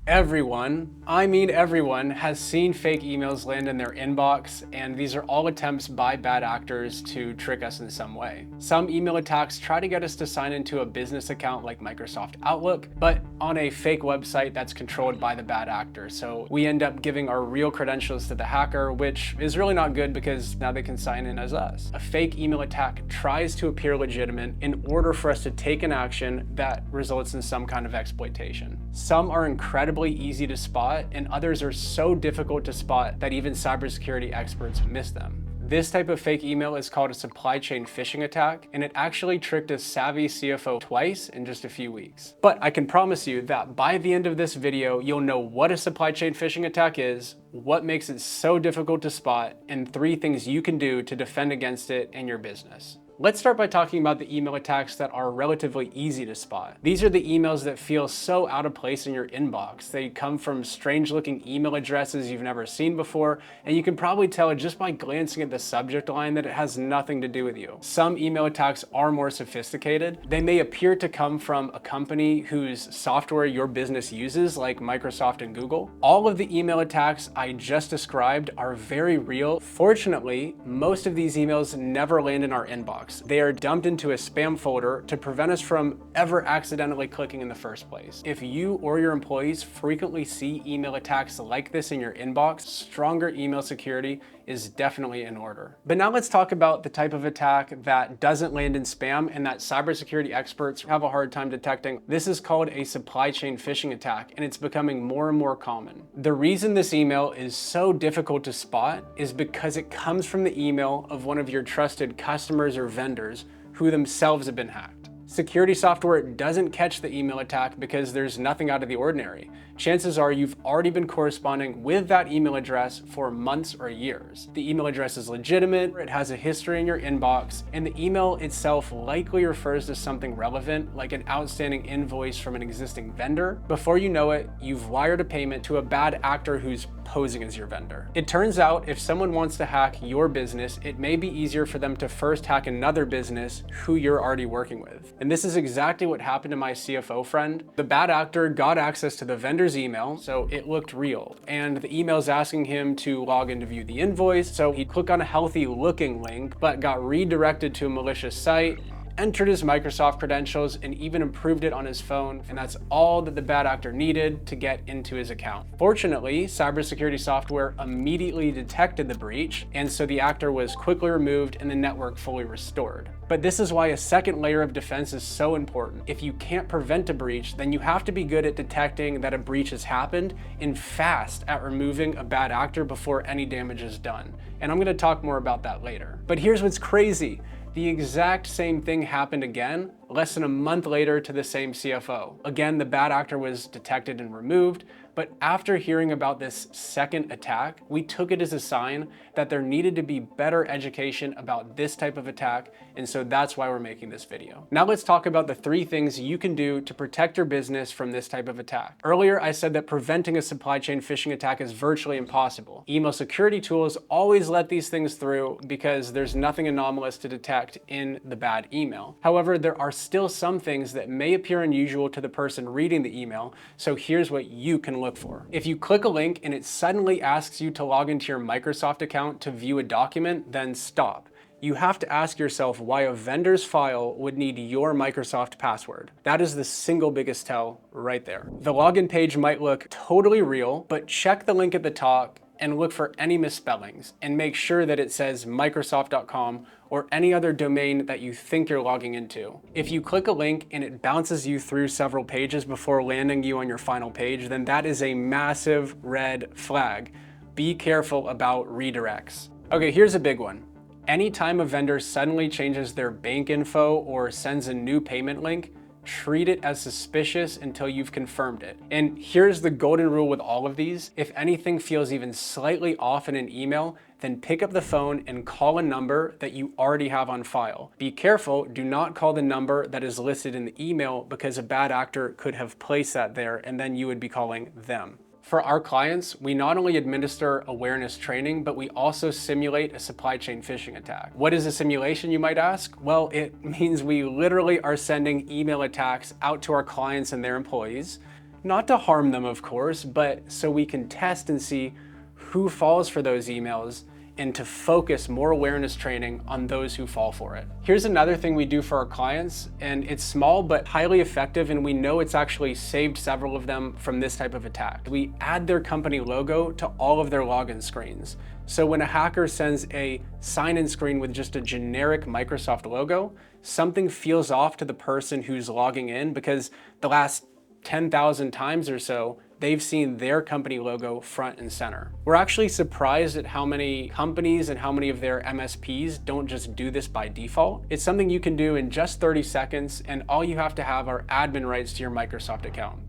Everyone, I mean everyone, has seen fake emails land in their inbox, and these are all attempts by bad actors to trick us in some way. Some email attacks try to get us to sign into a business account like Microsoft Outlook, but on a fake website that's controlled by the bad actor. So we end up giving our real credentials to the hacker, which is really not good because now they can sign in as us. A fake email attack tries to appear legitimate in order for us to take an action that results in some kind of exploitation. Some are incredibly easy to spot, and others are so difficult to spot that even cybersecurity experts miss them. This type of fake email is called a supply chain phishing attack, and it actually tricked a savvy CFO twice in just a few weeks. But I can promise you that by the end of this video, you'll know what a supply chain phishing attack is, what makes it so difficult to spot, and 3 things you can do to defend against it in your business. Let's start by talking about the email attacks that are relatively easy to spot. These are the emails that feel so out of place in your inbox. They come from strange looking email addresses you've never seen before, and you can probably tell just by glancing at the subject line that it has nothing to do with you. Some email attacks are more sophisticated. They may appear to come from a company whose software your business uses, like Microsoft and Google. All of the email attacks I just described are very real. Fortunately, most of these emails never land in our inbox. They are dumped into a spam folder to prevent us from ever accidentally clicking in the first place. If you or your employees frequently see email attacks like this in your inbox, stronger email security is definitely in order. But now let's talk about the type of attack that doesn't land in spam and that cybersecurity experts have a hard time detecting. This is called a supply chain phishing attack, and it's becoming more and more common. The reason this email is so difficult to spot is because it comes from the email of one of your trusted customers or vendors who themselves have been hacked. Security software doesn't catch the email attack because there's nothing out of the ordinary. Chances are you've already been corresponding with that email address for months or years. The email address is legitimate, it has a history in your inbox, and the email itself likely refers to something relevant, like an outstanding invoice from an existing vendor. Before you know it, you've wired a payment to a bad actor who's posing as your vendor. It turns out if someone wants to hack your business, it may be easier for them to first hack another business who you're already working with. And this is exactly what happened to my CFO friend. The bad actor got access to the vendor's email, so it looked real. And the email's asking him to log in to view the invoice, so he'd click on a healthy looking link, but got redirected to a malicious site, entered his Microsoft credentials, and even improved it on his phone, and that's all that the bad actor needed to get into his account. Fortunately, cybersecurity software immediately detected the breach, and so the actor was quickly removed and the network fully restored. But this is why a second layer of defense is so important. If you can't prevent a breach, then you have to be good at detecting that a breach has happened and fast at removing a bad actor before any damage is done. And I'm going to talk more about that later. But here's what's crazy. The exact same thing happened again, less than a month later to the same CFO. Again, the bad actor was detected and removed, but after hearing about this second attack, we took it as a sign that there needed to be better education about this type of attack, and so that's why we're making this video. Now let's talk about the 3 things you can do to protect your business from this type of attack. Earlier, I said that preventing a supply chain phishing attack is virtually impossible. Email security tools always let these things through because there's nothing anomalous to detect in the bad email. However, there are still some things that may appear unusual to the person reading the email, so here's what you can look for. If you click a link and it suddenly asks you to log into your Microsoft account to view a document, then stop. You have to ask yourself why a vendor's file would need your Microsoft password. That is the single biggest tell right there. The login page might look totally real, but check the link at the top and look for any misspellings and make sure that it says Microsoft.com or any other domain that you think you're logging into. If you click a link and it bounces you through several pages before landing you on your final page, then that is a massive red flag. Be careful about redirects. Okay, here's a big one. Anytime a vendor suddenly changes their bank info or sends a new payment link, treat it as suspicious until you've confirmed it. And here's the golden rule with all of these. If anything feels even slightly off in an email, then pick up the phone and call a number that you already have on file. Be careful, do not call the number that is listed in the email because a bad actor could have placed that there and then you would be calling them. For our clients, we not only administer awareness training, but we also simulate a supply chain phishing attack. What is a simulation, you might ask? Well, it means we literally are sending email attacks out to our clients and their employees, Not to harm them, of course, but so we can test and see who falls for those emails and to focus more awareness training on those who fall for it. Here's another thing we do for our clients, and it's small but highly effective, and we know it's actually saved several of them from this type of attack. We add their company logo to all of their login screens. So when a hacker sends a sign-in screen with just a generic Microsoft logo, something feels off to the person who's logging in because the last 10,000 times or so, they've seen their company logo front and center. We're actually surprised at how many companies and how many of their MSPs don't just do this by default. It's something you can do in just 30 seconds, and all you have to have are admin rights to your Microsoft account.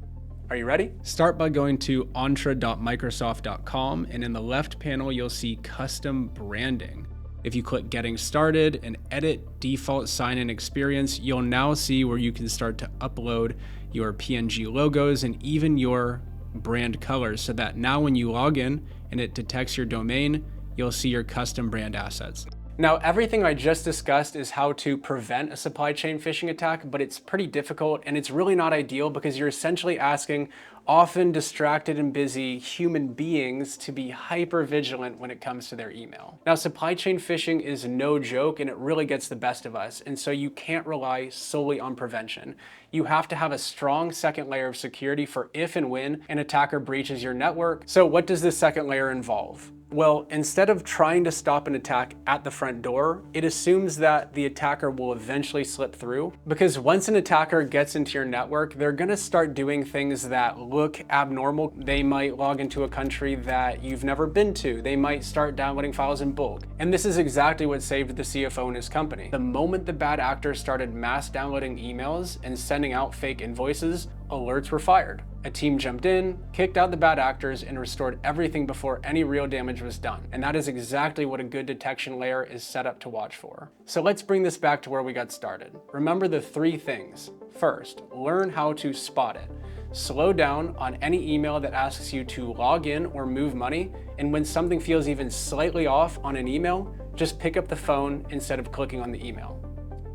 Are you ready? Start by going to entra.microsoft.com, and in the left panel, you'll see custom branding. If you click Getting Started and Edit Default Sign-In Experience, you'll now see where you can start to upload your PNG logos and even your brand colors, so that now when you log in and it detects your domain, you'll see your custom brand assets. Now, everything I just discussed is how to prevent a supply chain phishing attack, but it's pretty difficult and it's really not ideal because you're essentially asking often distracted and busy human beings to be hyper vigilant when it comes to their email. Now, supply chain phishing is no joke and it really gets the best of us. And so you can't rely solely on prevention. You have to have a strong second layer of security for if and when an attacker breaches your network. So what does this second layer involve? Well, instead of trying to stop an attack at the front door, it assumes that the attacker will eventually slip through. Because once an attacker gets into your network, they're gonna start doing things that look abnormal. They might log into a country that you've never been to. They might start downloading files in bulk. And this is exactly what saved the CFO and his company. The moment the bad actors started mass downloading emails and sending out fake invoices, alerts were fired. A team jumped in, kicked out the bad actors, and restored everything before any real damage was done. And that is exactly what a good detection layer is set up to watch for. So let's bring this back to where we got started. Remember the 3 things. First, learn how to spot it. Slow down on any email that asks you to log in or move money, and when something feels even slightly off on an email, just pick up the phone instead of clicking on the email.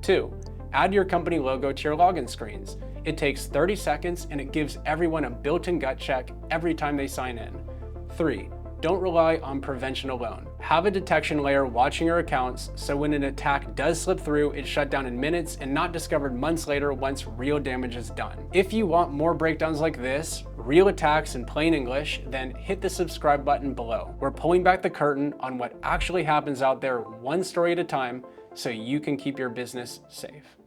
2, add your company logo to your login screens. It takes 30 seconds and it gives everyone a built-in gut check every time they sign in. 3, don't rely on prevention alone. Have a detection layer watching your accounts so when an attack does slip through, it's shut down in minutes and not discovered months later once real damage is done. If you want more breakdowns like this, real attacks in plain English, then hit the subscribe button below. We're pulling back the curtain on what actually happens out there one story at a time so you can keep your business safe.